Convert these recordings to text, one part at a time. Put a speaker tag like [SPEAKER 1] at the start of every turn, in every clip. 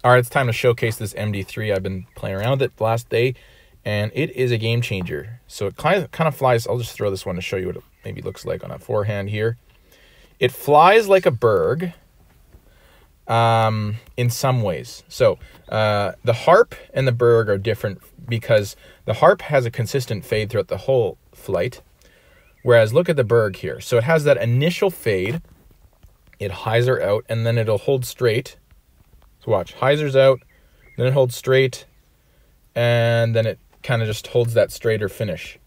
[SPEAKER 1] All right, it's time to showcase this MD3. I've been playing around with it the last day, and it is a game changer. So it kind of flies. I'll just throw this one to show you what it maybe looks like on a forehand here. It flies like a berg in some ways. So the harp and the berg are different because the harp has a consistent fade throughout the whole flight, whereas look at the berg here. So it has that initial fade, it hyzer out, and then it'll hold straight. So watch, hyzers out, then it holds straight, and then it kind of just holds that straighter finish.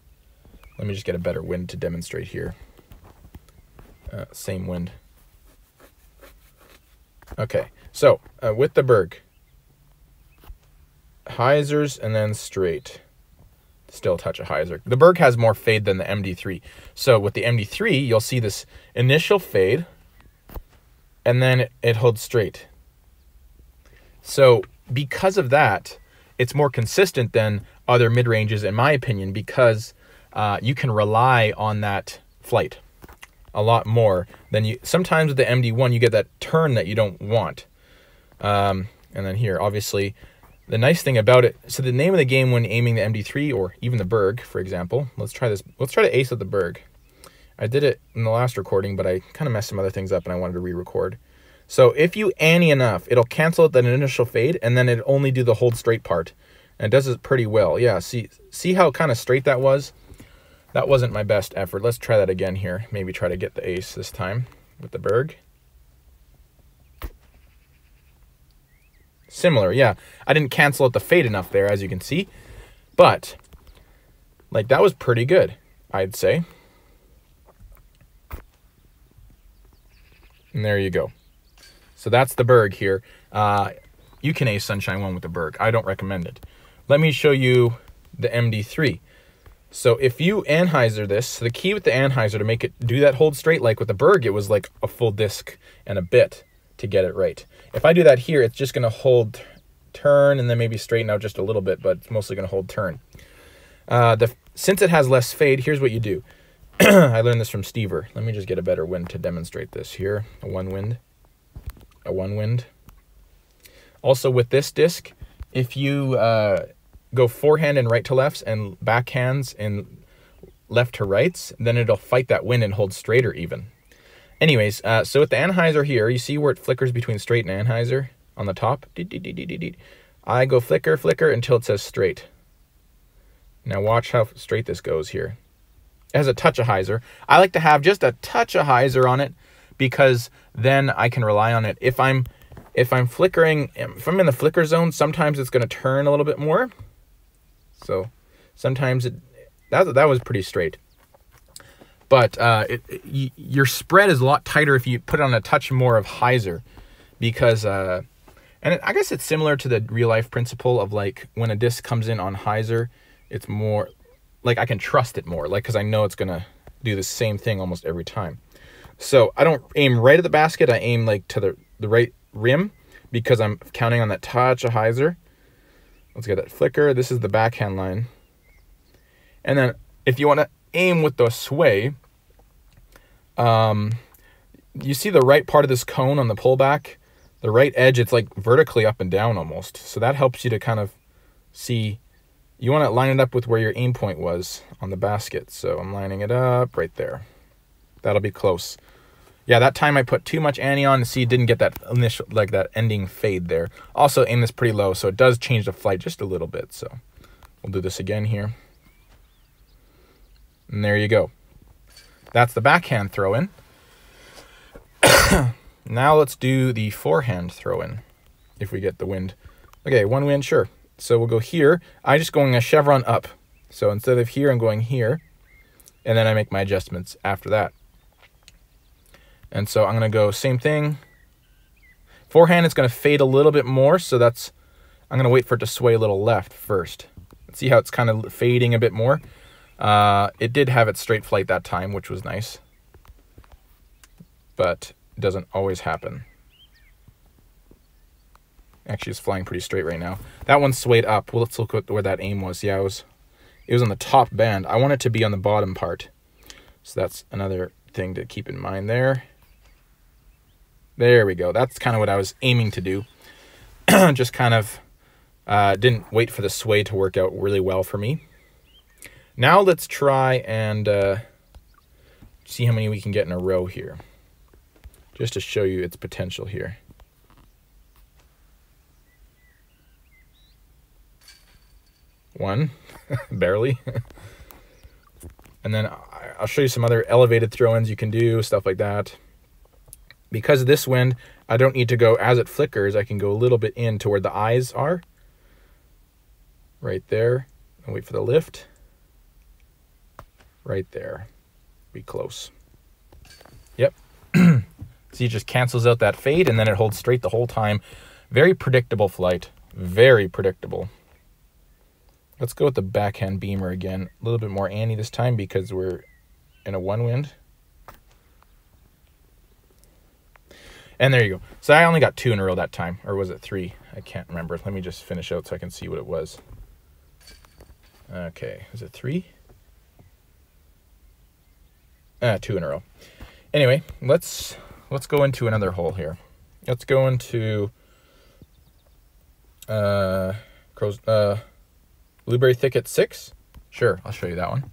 [SPEAKER 1] Let me just get a better wind to demonstrate here. Same wind. Okay, so with the berg, hyzers and then straight. Still a touch of hyzer. The berg has more fade than the MD3. So with the MD3, you'll see this initial fade, and then it holds straight. So because of that, it's more consistent than other mid-ranges, in my opinion, because you can rely on that flight a lot more than you. Sometimes with the MD1, you get that turn that you don't want. And then here, obviously, the nice thing about it, so the name of the game when aiming the MD3 or even the berg, for example, let's try this. Let's try to ace with the berg. I did it in the last recording, but I kind of messed some other things up and I wanted to re-record. So if you ante enough, it'll cancel out that initial fade, and then it'll only do the hold straight part. And it does it pretty well. Yeah, see how kind of straight that was? That wasn't my best effort. Let's try that again here. Maybe try to get the ace this time with the berg. Similar, yeah. I didn't cancel out the fade enough there, as you can see. But, like, that was pretty good, I'd say. And there you go. So that's the berg here. You can ace Sunshine 1 with the berg. I don't recommend it. Let me show you the MD3. So if you anhyzer this, so the key with the anhyzer to make it do that hold straight, like with the berg, it was like a full disc and a bit to get it right. If I do that here, it's just going to hold turn and then maybe straighten out just a little bit, but it's mostly going to hold turn. Since it has less fade, here's what you do. I learned this from Stever. Let me just get a better wind to demonstrate this here. A one wind. Also with this disc, if you go forehand and right to lefts and backhands and left to rights, then it'll fight that wind and hold straighter even. Anyways, so with the anhyzer here, you see where it flickers between straight and anhyzer on the top? I go flicker, flicker until it says straight. Now watch how straight this goes here. It has a touch of hyzer. I like to have just a touch of hyzer on it because then I can rely on it. If I'm flickering, if I'm in the flicker zone, sometimes it's going to turn a little bit more. So sometimes that was pretty straight. But your spread is a lot tighter if you put on a touch more of hyzer, because I guess it's similar to the real life principle of, like, when a disc comes in on hyzer, it's more like I can trust it more, like, because I know it's gonna do the same thing almost every time. So I don't aim right at the basket. I aim like to the right rim because I'm counting on that touch of hyzer. Let's get that flicker. This is the backhand line. And then if you want to aim with the sway, you see the right part of this cone on the pullback, the right edge, it's like vertically up and down almost. So that helps you to kind of see. You want to line it up with where your aim point was on the basket. So I'm lining it up right there. That'll be close. Yeah, that time I put too much ante on to see it didn't get that initial, like that ending fade there. Also aim this pretty low, so it does change the flight just a little bit. So we'll do this again here. And there you go. That's the backhand throw-in. Now let's do the forehand throw-in, if we get the wind. Okay, one wind, sure. So we'll go here. I'm just going a chevron up. So instead of here, I'm going here. And then I make my adjustments after that. And so I'm going to go same thing. Forehand, it's going to fade a little bit more. So I'm going to wait for it to sway a little left first. See how it's kind of fading a bit more? It did have its straight flight that time, which was nice. But it doesn't always happen. Actually, it's flying pretty straight right now. That one swayed up. Well, let's look at where that aim was. Yeah, it was on the top band. I want it to be on the bottom part. So that's another thing to keep in mind there. There we go. That's kind of what I was aiming to do. just kind of didn't wait for the sway to work out really well for me. Now let's try and see how many we can get in a row here, just to show you its potential here. One, barely. And then I'll show you some other elevated throw-ins you can do, stuff like that. Because of this wind, I don't need to go as it flickers. I can go a little bit in to where the eyes are. Right there. And wait for the lift. Right there. Be close. Yep. See, it just cancels out that fade, and then it holds straight the whole time. Very predictable flight. Very predictable. Let's go with the backhand beamer again. A little bit more Annie this time because we're in a one wind. And there you go. So I only got 2 in a row that time. Or was it 3? I can't remember. Let me just finish out so I can see what it was. Okay. Is it 3? 2 in a row. Anyway, let's go into another hole here. Let's go into Blueberry Thicket 6. Sure, I'll show you that one.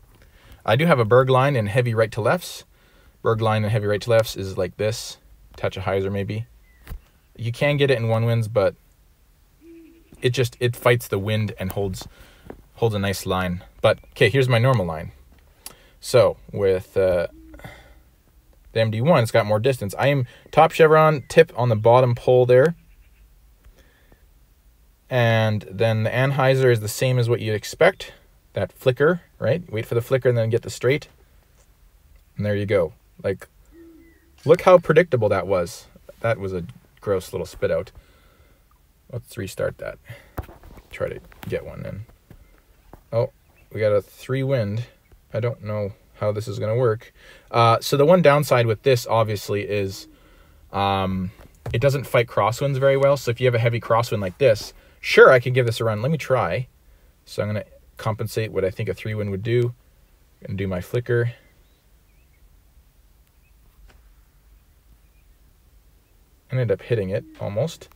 [SPEAKER 1] I do have a berg line in heavy right to lefts. Berg line in heavy right to lefts is like this. Touch a hyzer maybe. You can get it in one winds, but it fights the wind and holds a nice line. But okay, here's my normal line. So with the MD1, it's got more distance. I am top chevron, tip on the bottom pole there. And then the anhyzer is the same as what you'd expect. That flicker, right? Wait for the flicker and then get the straight. And there you go. Like, look how predictable that was. That was a gross little spit out. Let's restart that. Try to get one in. Oh, we got a 3 wind. I don't know how this is going to work. So the one downside with this, obviously, is it doesn't fight crosswinds very well. So if you have a heavy crosswind like this, sure, I can give this a run. Let me try. So I'm going to compensate what I think a 3 wind would do. I'm going to do my flicker. Ended up hitting it almost.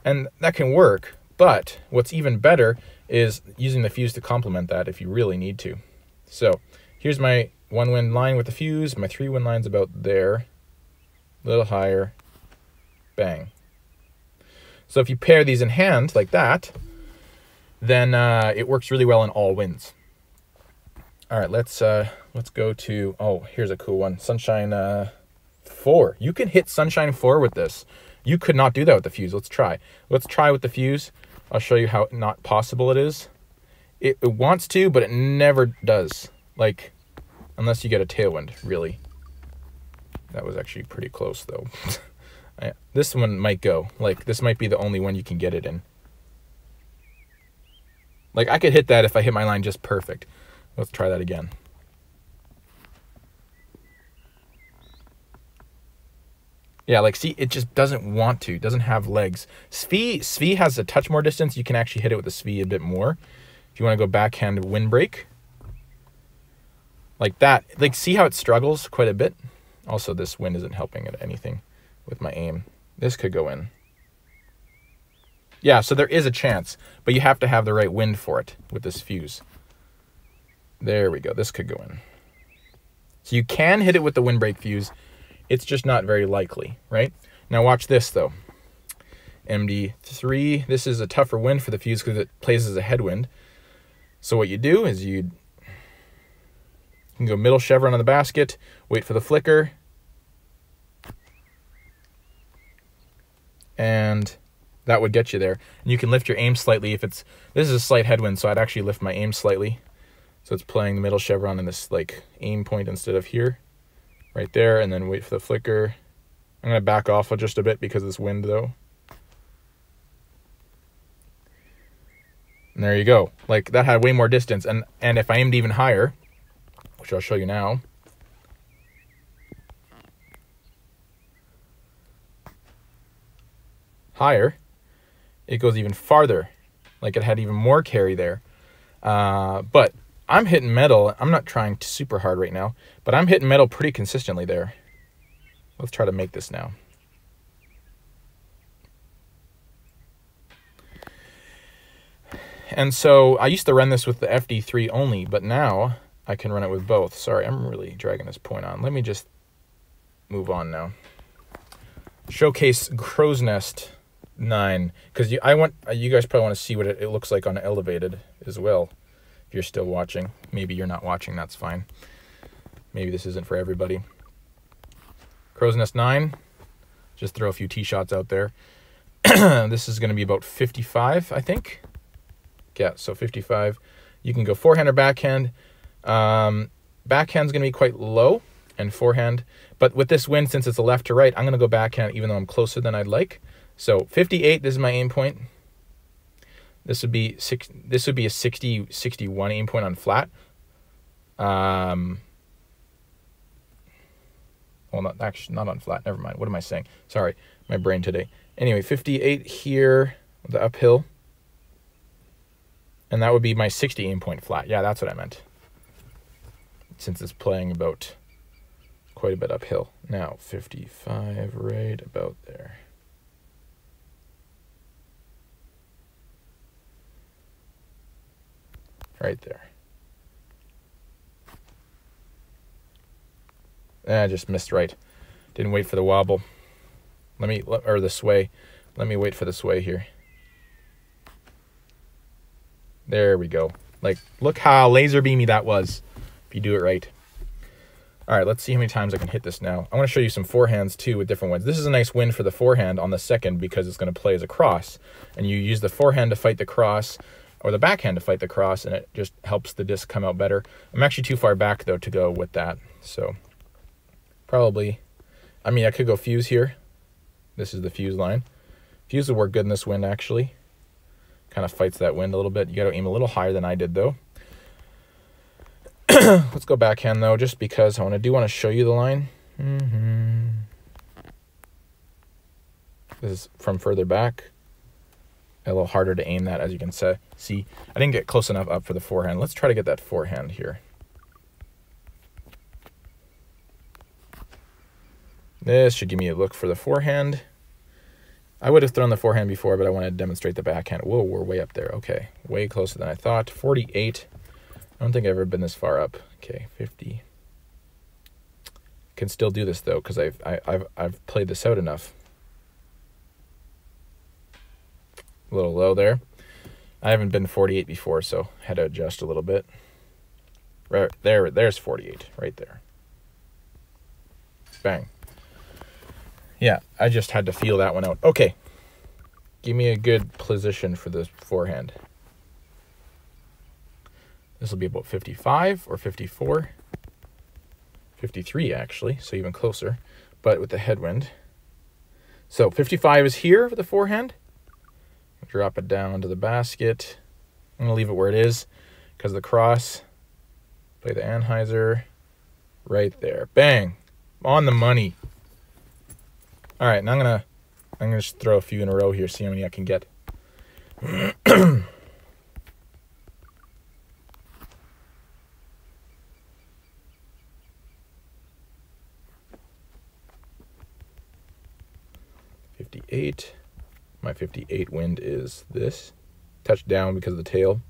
[SPEAKER 1] And that can work. But what's even better is using the fuse to complement that if you really need to. So here's my 1 wind line with the fuse. My 3 wind line's about there. A little higher. Bang. So if you pair these in hand like that, then it works really well in all winds. All right, let's go to, oh, here's a cool one. Sunshine 4. You can hit Sunshine 4 with this. You could not do that with the fuse. Let's try. Let's try with the fuse. I'll show you how not possible it is. It wants to, but it never does. Like, unless you get a tailwind, really. That was actually pretty close, though. This one might go. Like, this might be the only one you can get it in. Like, I could hit that if I hit my line just perfect. Let's try that again. Yeah, like, see, it just doesn't want to. It doesn't have legs. Svi has a touch more distance. You can actually hit it with the Svi a bit more. If you want to go backhand windbreak. Like that. Like, see how it struggles quite a bit? Also, this wind isn't helping at anything with my aim. This could go in. Yeah, so there is a chance, but you have to have the right wind for it with this fuse. There we go. This could go in. So you can hit it with the windbreak fuse. It's just not very likely, right? Now watch this, though. MD3. This is a tougher wind for the fuse because it plays as a headwind. So what you do is you can go middle chevron on the basket, wait for the flicker, and that would get you there. And you can lift your aim slightly if it's... This is a slight headwind, so I'd actually lift my aim slightly. So it's playing the middle chevron in this, like, aim point instead of here. Right there, and then wait for the flicker. I'm going to back off just a bit because of this wind, though. And there you go. Like, that had way more distance. And if I aimed even higher, which I'll show you now. Higher, it goes even farther. Like, it had even more carry there. But I'm hitting metal. I'm not trying super hard right now, but I'm hitting metal pretty consistently there. Let's try to make this now. And so I used to run this with the MD3 only, but now I can run it with both. Sorry, I'm really dragging this point on. Let me just move on now. Showcase Crow's Nest 9, because you guys probably want to see what it looks like on elevated as well. If you're still watching, maybe you're not watching, that's fine. Maybe this isn't for everybody. Crow's Nest 9, just throw a few tee shots out there. This is going to be about 55, I think. Yeah, so 55. You can go forehand or backhand. Backhand's going to be quite low, and forehand. But with this wind, since it's a left to right, I'm going to go backhand even though I'm closer than I'd like. So 58, this is my aim point. This would be a 60, 61 aim point on flat. Well, not on flat. Never mind. What am I saying? Sorry, my brain today. Anyway, 58 here, the uphill. And that would be my 60 aim point flat. Yeah, that's what I meant. Since it's playing about quite a bit uphill. Now, 55 right about there. Right there. I just missed right. Didn't wait for the wobble. Or the sway. Let me wait for the sway here. There we go. Like, look how laser beamy that was. If you do it right. All right, let's see how many times I can hit this now. I want to show you some forehands too with different winds. This is a nice wind for the forehand on the second because it's going to play as a cross. And you use the forehand to fight the cross or the backhand to fight the cross, and it just helps the disc come out better. I'm actually too far back though to go with that. So probably, I mean, I could go fuse here. This is the fuse line. Fuse would work good in this wind actually. Kind of fights that wind a little bit. You got to aim a little higher than I did though. Let's go backhand though, just because I do want to show you the line. This is from further back. A little harder to aim that, as you can see. I didn't get close enough up for the forehand. Let's try to get that forehand here. This should give me a look for the forehand. I would have thrown the forehand before, but I wanted to demonstrate the backhand. Whoa, we're way up there. Okay, way closer than I thought. 48. I don't think I've ever been this far up. Okay, 50. Can still do this though, because I've played this out enough. A little low there. I haven't been 48 before, so had to adjust a little bit. Right there, there's 48 right there. Bang. Yeah, I just had to feel that one out. Okay. Give me a good position for the forehand. This will be about 55 or 54. 53 actually, so even closer, but with the headwind. So 55 is here for the forehand. Drop it down to the basket. I'm going to leave it where it is because the cross. Play the Anheuser right there. Bang. On the money. All right, now I'm gonna just throw a few in a row here, see how many I can get. 58. My 58 wind is this. Touch down because of the tail.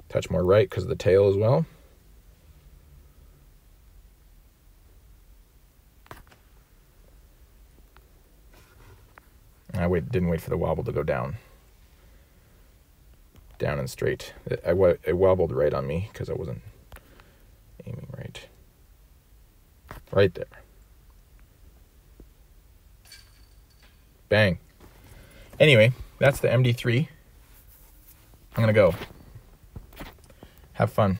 [SPEAKER 1] Touch more right because of the tail as well. I didn't wait for the wobble to go down. Down and straight. It wobbled right on me because I wasn't aiming right. Right there. Bang. Anyway, that's the MD3. I'm going to go. Have fun.